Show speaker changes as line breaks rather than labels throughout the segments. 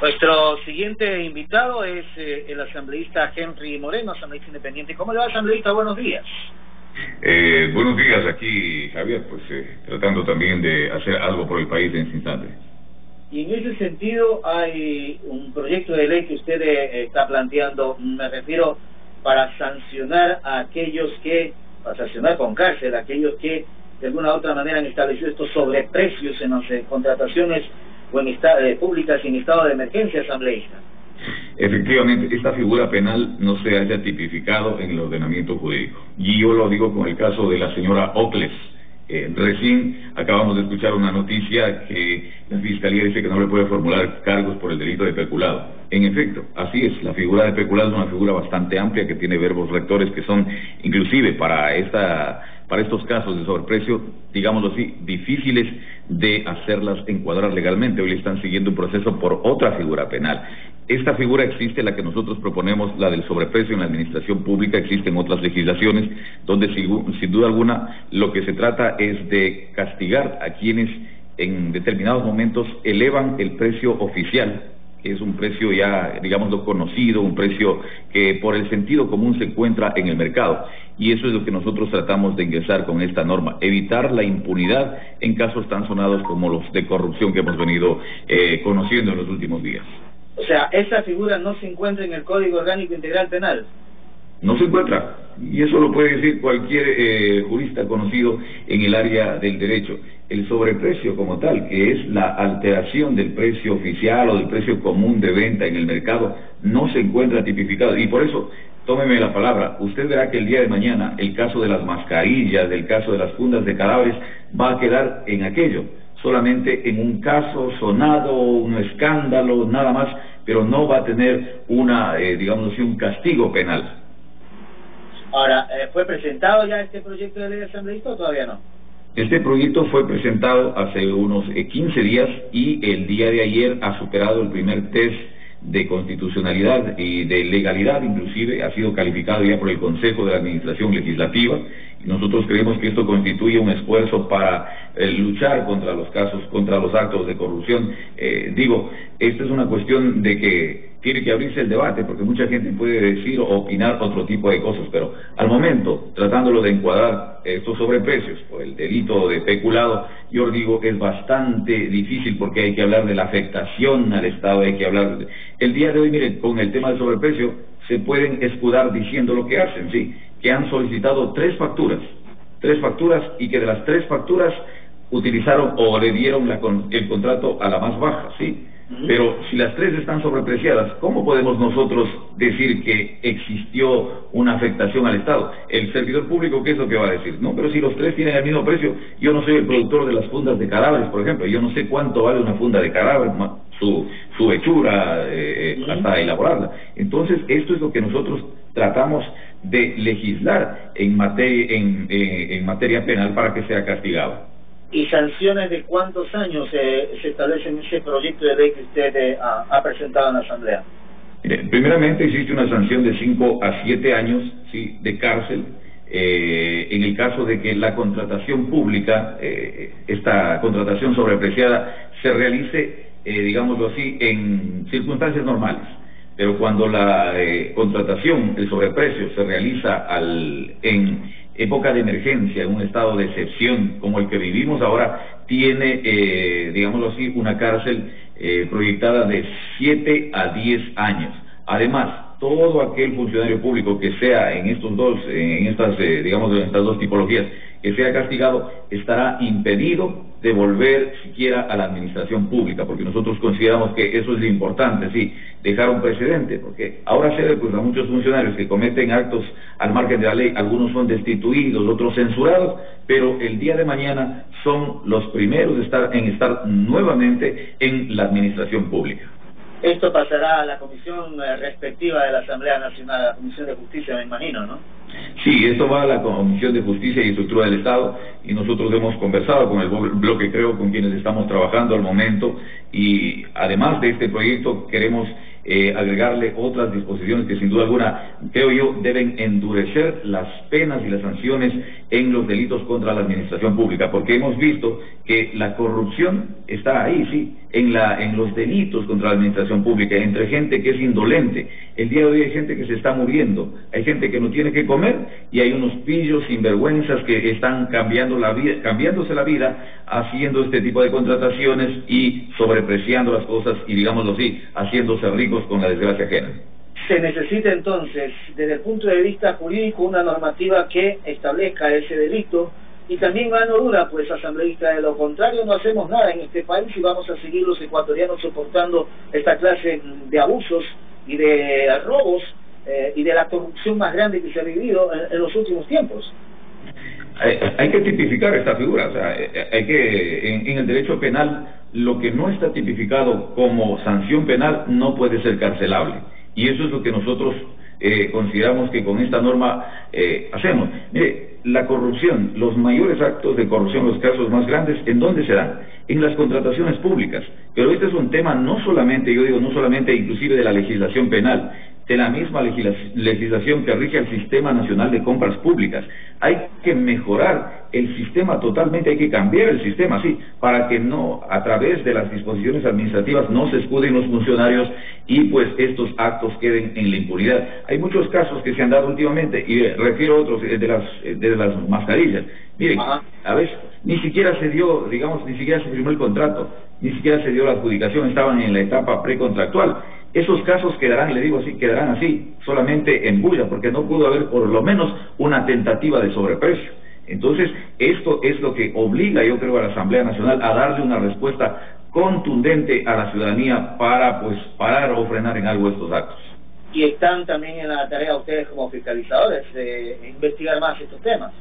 Nuestro siguiente invitado es el asambleísta Henry Moreno, asambleísta independiente. ¿Cómo le va, asambleísta? Buenos días.
Buenos días, aquí Javier, pues tratando también de hacer algo por el país en este instante.
Y en ese sentido hay un proyecto de ley que usted está planteando, me refiero, para sancionar a aquellos que, para sancionar con cárcel a aquellos que de alguna u otra manera han establecido estos sobreprecios en las contrataciones o en públicas en estado de emergencia, asambleísta.
Efectivamente, esta figura penal no se haya tipificado en el ordenamiento jurídico. Y yo lo digo con el caso de la señora Ocles. Recién acabamos de escuchar una noticia que la Fiscalía dice que no le puede formular cargos por el delito de peculado. En efecto, así es, la figura de peculado es una figura bastante amplia que tiene verbos rectores que son, inclusive para estos casos de sobreprecio, digámoslo así, difíciles de hacerlas encuadrar legalmente. Hoy le están siguiendo un proceso por otra figura penal. Esta figura existe, la que nosotros proponemos, la del sobreprecio en la administración pública, existen otras legislaciones donde sin duda alguna lo que se trata es de castigar a quienes en determinados momentos elevan el precio oficial, que es un precio ya, digámoslo, conocido, un precio que por el sentido común se encuentra en el mercado. Y eso es lo que nosotros tratamos de ingresar con esta norma, evitar la impunidad en casos tan sonados como los de corrupción que hemos venido conociendo en los últimos días.
O sea, esa figura no se encuentra en el Código Orgánico Integral Penal.
No se encuentra, y eso lo puede decir cualquier jurista conocido en el área del derecho. El sobreprecio como tal, que es la alteración del precio oficial o del precio común de venta en el mercado, no se encuentra tipificado. Y por eso, tómeme la palabra, usted verá que el día de mañana el caso de las mascarillas, el caso de las fundas de cadáveres, va a quedar en aquello. Solamente en un caso sonado, un escándalo, nada más, pero no va a tener digamos así, un castigo penal.
Ahora, ¿fue presentado ya este proyecto de ley de asambleísta o todavía no?
Este proyecto fue presentado hace unos 15 días y el día de ayer ha superado el primer test de constitucionalidad y de legalidad, inclusive ha sido calificado ya por el Consejo de la Administración Legislativa. Nosotros creemos que esto constituye un esfuerzo para luchar contra los casos, contra los actos de corrupción. Esta es una cuestión de que tiene que abrirse el debate, porque mucha gente puede decir o opinar otro tipo de cosas, pero al momento, tratándolo de encuadrar estos sobreprecios por el delito de peculado, yo digo, es bastante difícil porque hay que hablar de la afectación al Estado, hay que hablar... El día de hoy, miren, con el tema del sobreprecio, se pueden escudar diciendo lo que hacen, ¿sí? Que han solicitado tres facturas y que de las tres facturas utilizaron o le dieron el contrato a la más baja, ¿sí? Pero si las tres están sobrepreciadas, ¿cómo podemos nosotros decir que existió una afectación al Estado? El servidor público, ¿qué es lo que va a decir? No, pero si los tres tienen el mismo precio, yo no soy el productor de las fundas de cadáveres, por ejemplo, yo no sé cuánto vale una funda de cadáver, su hechura, hasta elaborarla. Entonces, esto es lo que nosotros tratamos de legislar en materia penal para que sea castigado.
¿Y sanciones de cuántos años se establecen en ese proyecto de ley que usted ha presentado en la Asamblea?
Primeramente existe una sanción de 5 a 7 años, ¿sí?, de cárcel, en el caso de que la contratación pública, esta contratación sobrepreciada, se realice, digámoslo así, en circunstancias normales. Pero cuando la contratación, el sobreprecio, se realiza en época de emergencia, en un estado de excepción como el que vivimos ahora, tiene, digámoslo así, una cárcel proyectada de 7 a 10 años. Además, todo aquel funcionario público que sea en estas dos tipologías, que sea castigado, estará impedido de volver siquiera a la administración pública, porque nosotros consideramos que eso es lo importante, sí, dejar un precedente, porque ahora se ve pues a muchos funcionarios que cometen actos al margen de la ley, algunos son destituidos, otros censurados, pero el día de mañana son los primeros en estar nuevamente en la administración pública.
Esto pasará a la comisión respectiva de la Asamblea Nacional, a la Comisión de Justicia, me imagino, ¿no?
Sí, esto va a la Comisión de Justicia y Estructura del Estado, y nosotros hemos conversado con el bloque, creo, con quienes estamos trabajando al momento, y además de este proyecto queremos agregarle otras disposiciones que sin duda alguna, creo yo, deben endurecer las penas y las sanciones en los delitos contra la administración pública, porque hemos visto que la corrupción está ahí, sí, en los delitos contra la administración pública, entre gente que es indolente. El día de hoy hay gente que se está muriendo, hay gente que no tiene que comer, y hay unos pillos sinvergüenzas que están cambiándose la vida, haciendo este tipo de contrataciones y sobrepreciando las cosas y, digámoslo así, haciéndose ricos con la desgracia ajena.
Se necesita entonces, desde el punto de vista jurídico, una normativa que establezca ese delito, y también mano dura, pues, asambleísta. De lo contrario no hacemos nada en este país y vamos a seguir los ecuatorianos soportando esta clase de abusos y de robos y de la corrupción más grande que se ha vivido en los últimos tiempos.
Hay que tipificar esta figura, o sea, hay que, en el derecho penal, lo que no está tipificado como sanción penal no puede ser carcelable, y eso es lo que nosotros consideramos que con esta norma hacemos. Mire, la corrupción, los mayores actos de corrupción, los casos más grandes, ¿en dónde se dan? En las contrataciones públicas. Pero este es un tema no solamente, yo digo, no solamente inclusive de la legislación penal, de la misma legislación que rige el Sistema Nacional de Compras Públicas. Hay que mejorar el sistema totalmente, hay que cambiar el sistema, sí, para que no, a través de las disposiciones administrativas, no se escuden los funcionarios y pues estos actos queden en la impunidad. Hay muchos casos que se han dado últimamente, y refiero a otros de las mascarillas. Miren, a veces ni siquiera se dio, digamos, ni siquiera se firmó el contrato, ni siquiera se dio la adjudicación, estaban en la etapa precontractual. Esos casos quedarán, le digo así, quedarán así, solamente en bulla, porque no pudo haber por lo menos una tentativa de sobreprecio. Entonces, esto es lo que obliga, yo creo, a la Asamblea Nacional a darle una respuesta contundente a la ciudadanía para, pues, parar o frenar en algo estos actos.
Y están también en la tarea ustedes como fiscalizadores de investigar más estos temas.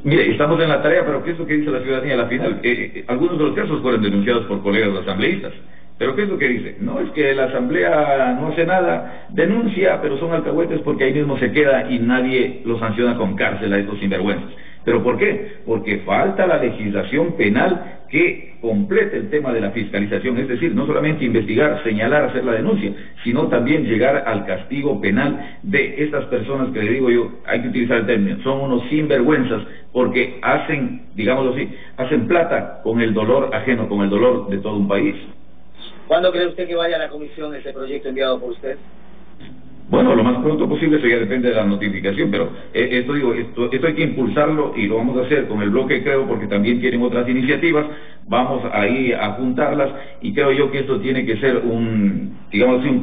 Mire, estamos en la tarea, pero ¿qué es lo que dice la ciudadanía a la final? Algunos de los casos fueron denunciados por colegas asambleístas. ¿Pero qué es lo que dice? No, es que la Asamblea no hace nada, denuncia, pero son alcahuetes porque ahí mismo se queda y nadie lo sanciona con cárcel a estos sinvergüenzas. ¿Pero por qué? Porque falta la legislación penal que complete el tema de la fiscalización, es decir, no solamente investigar, señalar, hacer la denuncia, sino también llegar al castigo penal de estas personas que le digo yo, hay que utilizar el término, son unos sinvergüenzas porque hacen, digámoslo así, hacen plata con el dolor ajeno, con el dolor de todo un país.
¿Cuándo cree usted que vaya a la comisión ese proyecto enviado por usted?
Bueno, lo más pronto posible, eso ya depende de la notificación, pero esto hay que impulsarlo y lo vamos a hacer con el bloque, creo, porque también tienen otras iniciativas, vamos ahí a juntarlas y creo yo que esto tiene que ser un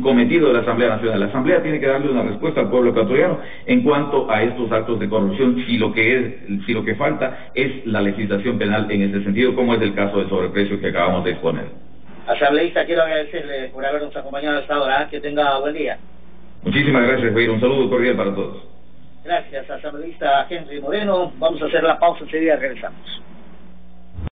cometido de la Asamblea Nacional. La Asamblea tiene que darle una respuesta al pueblo ecuatoriano en cuanto a estos actos de corrupción, si lo que falta es la legislación penal en este sentido, como es el caso del sobreprecio que acabamos de exponer.
Asambleísta, quiero agradecerle por habernos acompañado hasta ahora. Que tenga buen día.
Muchísimas gracias, Jair. Un saludo cordial para todos.
Gracias, asambleísta Henry Moreno. Vamos a hacer la pausa, enseguida regresamos.